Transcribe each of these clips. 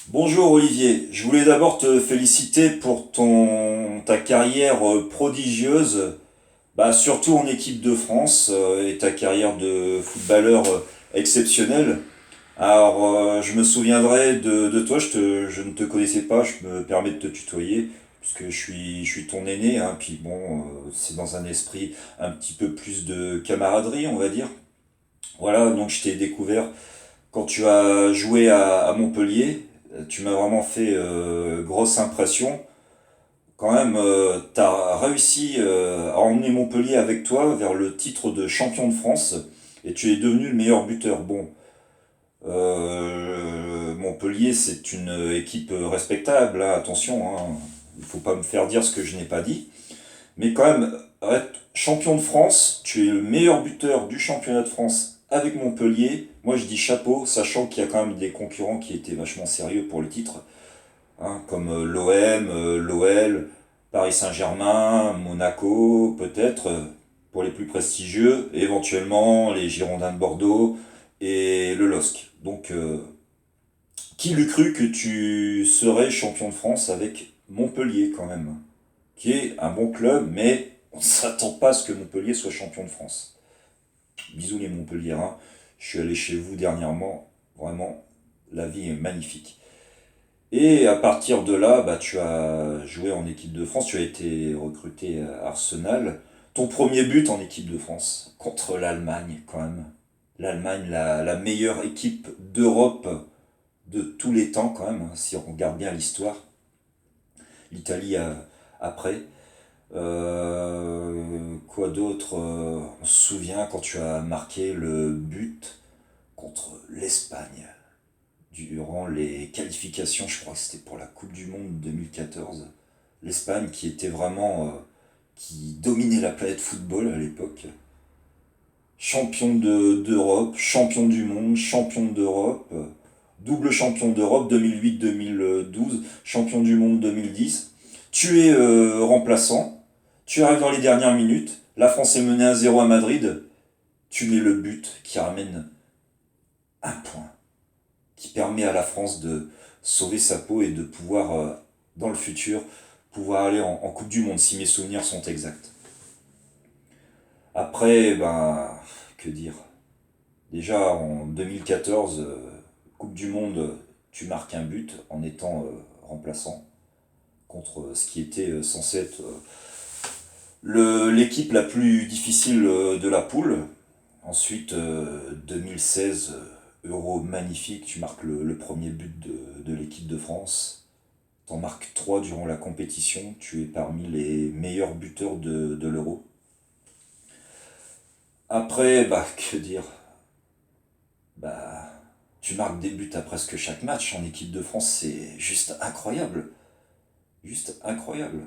Bonjour Olivier, je voulais d'abord te féliciter pour ta carrière prodigieuse, surtout en équipe de France et ta carrière de footballeur exceptionnel. Je me souviendrai de toi, je ne te connaissais pas, je me permets de te tutoyer, puisque je suis ton aîné, hein, puis bon, c'est dans un esprit un petit peu plus de camaraderie, on va dire. Voilà, donc je t'ai découvert quand tu as joué à Montpellier. Tu m'as vraiment fait grosse impression. Quand même, tu as réussi à emmener Montpellier avec toi vers le titre de champion de France et tu es devenu le meilleur buteur. Bon, Montpellier, c'est une équipe respectable, hein, attention, hein. Il faut pas me faire dire ce que je n'ai pas dit. Mais quand même, être champion de France, tu es le meilleur buteur du championnat de France avec Montpellier. Moi, je dis chapeau, sachant qu'il y a quand même des concurrents qui étaient vachement sérieux pour le titre, hein, comme l'OM, l'OL, Paris Saint-Germain, Monaco, peut-être, pour les plus prestigieux, et éventuellement les Girondins de Bordeaux et le LOSC. Donc, qui l'eût cru que tu serais champion de France avec Montpellier quand même, qui est un bon club, mais on ne s'attend pas à ce que Montpellier soit champion de France. Bisous les Montpelliérains, je suis allé chez vous dernièrement, vraiment, la vie est magnifique. Et à partir de là, tu as joué en équipe de France, tu as été recruté à Arsenal. Ton premier but en équipe de France, contre l'Allemagne quand même. L'Allemagne, la meilleure équipe d'Europe de tous les temps quand même, hein, si on regarde bien l'histoire. L'Italie après. Quoi d'autre? On se souvient quand tu as marqué le but contre l'Espagne durant les qualifications, je crois que c'était pour la Coupe du Monde 2014. L'Espagne qui était vraiment qui dominait la planète football à l'époque. Champion d'Europe, champion du monde, champion d'Europe, double champion d'Europe 2008-2012, champion du monde 2010. Tu es remplaçant, tu arrives dans les dernières minutes, la France est menée 1-0 à Madrid, tu mets le but qui ramène un point, qui permet à la France de sauver sa peau et de pouvoir, dans le futur, pouvoir aller en Coupe du Monde, si mes souvenirs sont exacts. Après, que dire? Déjà en 2014, Coupe du Monde, tu marques un but en étant remplaçant contre ce qui était censé être l'équipe la plus difficile de la poule. Ensuite, 2016, Euro magnifique, tu marques le premier but de l'équipe de France. T'en marques 3 durant la compétition, tu es parmi les meilleurs buteurs de l'Euro. Après, que dire? Bah, tu marques des buts à presque chaque match en équipe de France, c'est juste incroyable. Juste incroyable.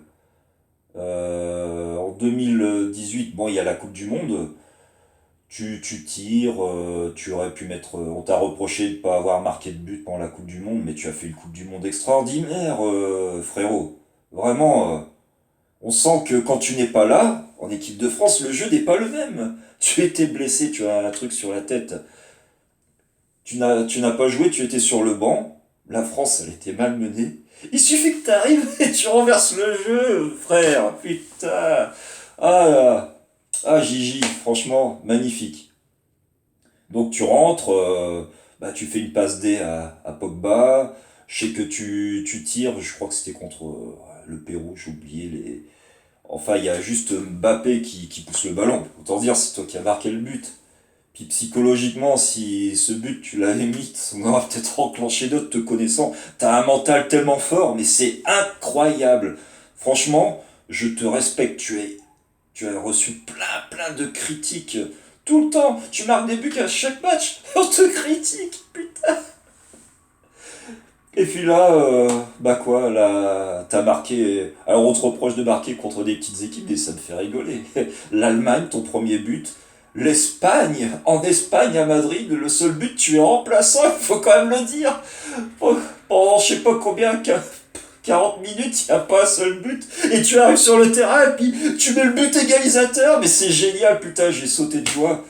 En 2018, bon, il y a la Coupe du Monde. Tu tires, tu aurais pu mettre. On t'a reproché de ne pas avoir marqué de but pendant la Coupe du Monde, mais tu as fait une Coupe du Monde extraordinaire, frérot. Vraiment, on sent que quand tu n'es pas là, en équipe de France, le jeu n'est pas le même. Tu étais blessé, tu as un truc sur la tête. Tu n'as pas joué, tu étais sur le banc. La France, elle était malmenée. Il suffit que tu arrives et tu renverses le jeu, frère. Putain. Ah, Gigi, franchement, magnifique. Donc tu rentres, tu fais une passe D à Pogba. Je sais que tu tires, je crois que c'était contre le Pérou, j'ai oublié les. Enfin, il y a juste Mbappé qui pousse le ballon. Autant dire, c'est toi qui as marqué le but. Puis psychologiquement, si ce but tu l'avais mis, on aurait peut-être enclenché d'autres te connaissant. T'as un mental tellement fort, mais c'est incroyable. Franchement, je te respecte. Tu as reçu plein de critiques tout le temps. Tu marques des buts à chaque match. On te critique, putain. Et puis là, là, t'as marqué. Alors on te reproche de marquer contre des petites équipes et ça me fait rigoler. L'Allemagne, ton premier but. L'Espagne, en Espagne, à Madrid, le seul but, tu es remplaçant, il faut quand même le dire. Pendant je sais pas combien, 40 minutes, il n'y a pas un seul but. Et tu arrives sur le terrain et puis tu mets le but égalisateur. Mais c'est génial, putain, j'ai sauté de joie.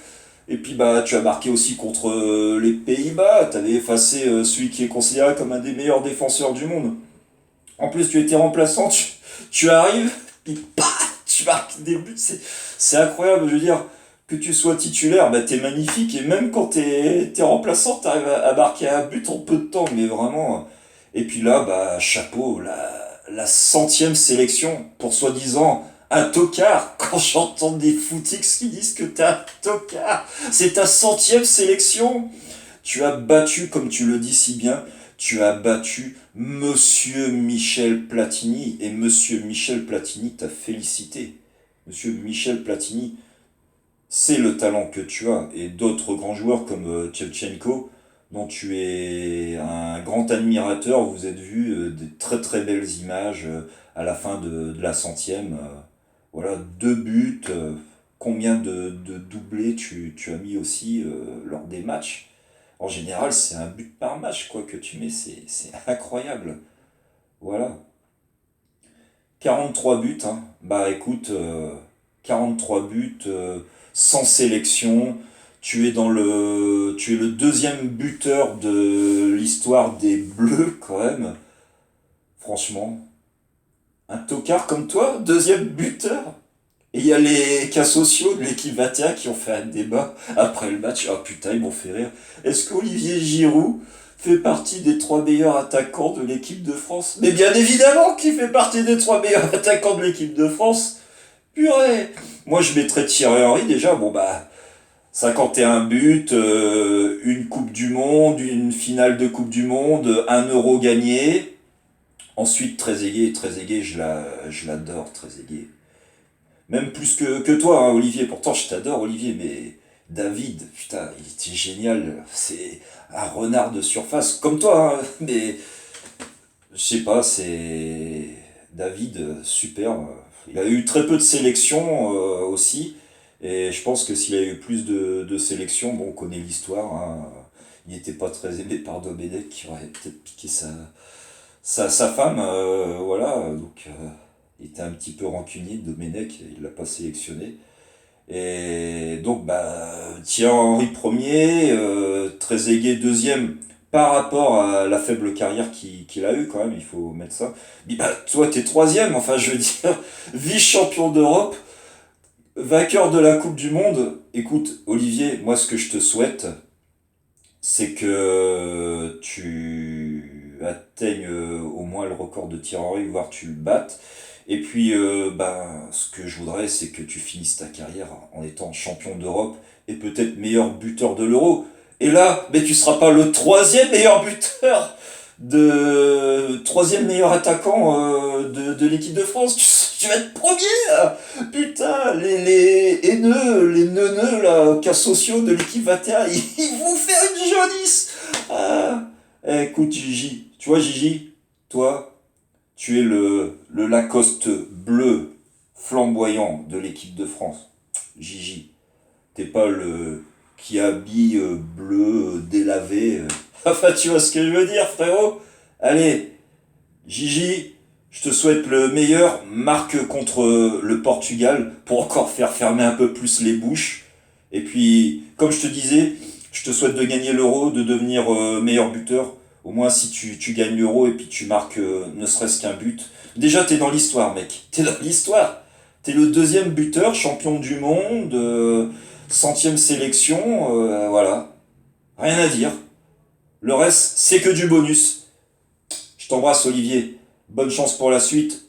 Et puis bah tu as marqué aussi contre les Pays-Bas, tu avais effacé celui qui est considéré comme un des meilleurs défenseurs du monde. En plus tu étais remplaçant, tu arrives, puis tu marques des buts, c'est incroyable, je veux dire, que tu sois titulaire, bah t'es magnifique, et même quand t'es remplaçant, t'arrives à marquer un but en peu de temps, mais vraiment. Et puis là, bah chapeau, la centième sélection, pour soi-disant un tocard, quand j'entends des footix qui disent que t'es un tocard, c'est ta centième sélection. Tu as battu, comme tu le dis si bien, tu as battu Monsieur Michel Platini, et Monsieur Michel Platini t'a félicité. Monsieur Michel Platini, c'est le talent que tu as, et d'autres grands joueurs comme Shevchenko, dont tu es un grand admirateur, vous êtes vu des très très belles images à la fin de la centième. Voilà, deux buts, combien de doublés tu as mis aussi lors des matchs. En général, c'est un but par match quoi que tu mets, c'est incroyable. Voilà. 43 buts, hein. Bah écoute, 43 buts, sans sélection. Tu es le deuxième buteur de l'histoire des Bleus quand même. Franchement, un tocard comme toi, deuxième buteur. Et il y a les cas sociaux de l'équipe 21 qui ont fait un débat après le match. Ah putain, ils m'ont fait rire. Est-ce qu'Olivier Giroud fait partie des trois meilleurs attaquants de l'équipe de France? Mais bien évidemment qu'il fait partie des trois meilleurs attaquants de l'équipe de France. Purée. Moi, je mettrais Thierry Henry déjà. Bon, bah, 51 buts, une Coupe du Monde, une finale de Coupe du Monde, un euro gagné. Ensuite, Trezeguet. Trezeguet, je l'adore, Trezeguet. Même plus que toi, hein, Olivier. Pourtant, je t'adore, Olivier, mais David, putain, il était génial. C'est un renard de surface, comme toi, hein, mais je sais pas, c'est David, super. Il a eu très peu de sélections aussi, et je pense que s'il a eu plus de sélections, bon, on connaît l'histoire, hein, il n'était pas très aimé par Domenech, qui aurait peut-être piqué sa femme, voilà, donc il était un petit peu rancunier de Domenech, il l'a pas sélectionné. Et donc, bah, Thierry Henry premier, Trezeguet deuxième, par rapport à la faible carrière qu'il a eue quand même, il faut mettre ça. Mais bah, toi, t'es troisième, enfin, je veux dire, vice-champion d'Europe, vainqueur de la Coupe du Monde. Écoute, Olivier, moi, ce que je te souhaite, c'est que tu atteignes au moins le record de Thierry Henry, voire tu le battes. Et puis, ben, ce que je voudrais, c'est que tu finisses ta carrière en étant champion d'Europe et peut-être meilleur buteur de l'Euro. Et là, mais tu seras pas le troisième meilleur buteur troisième meilleur attaquant de l'équipe de France. Tu vas être premier, là. Putain, les haineux, les neuneux, là, cas sociaux de l'équipe 21, ils vont faire une jaunisse. Ah. Écoute, Gigi, tu vois, Gigi, toi, tu es le Lacoste bleu flamboyant de l'équipe de France. Gigi, t'es pas le qui habille bleu délavé. Enfin, tu vois ce que je veux dire, frérot? Allez, Gigi, je te souhaite le meilleur. Marque contre le Portugal pour encore faire fermer un peu plus les bouches. Et puis, comme je te disais, je te souhaite de gagner l'Euro, de devenir meilleur buteur. Au moins, si tu gagnes l'Euro et puis tu marques ne serait-ce qu'un but. Déjà, t'es dans l'histoire, mec. T'es dans l'histoire. T'es le deuxième buteur, champion du monde, centième sélection, voilà. Rien à dire. Le reste, c'est que du bonus. Je t'embrasse, Olivier. Bonne chance pour la suite.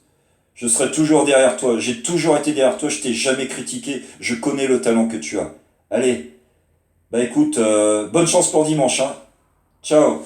Je serai toujours derrière toi. J'ai toujours été derrière toi. Je t'ai jamais critiqué. Je connais le talent que tu as. Allez. Bah écoute, bonne chance pour dimanche, hein. Ciao.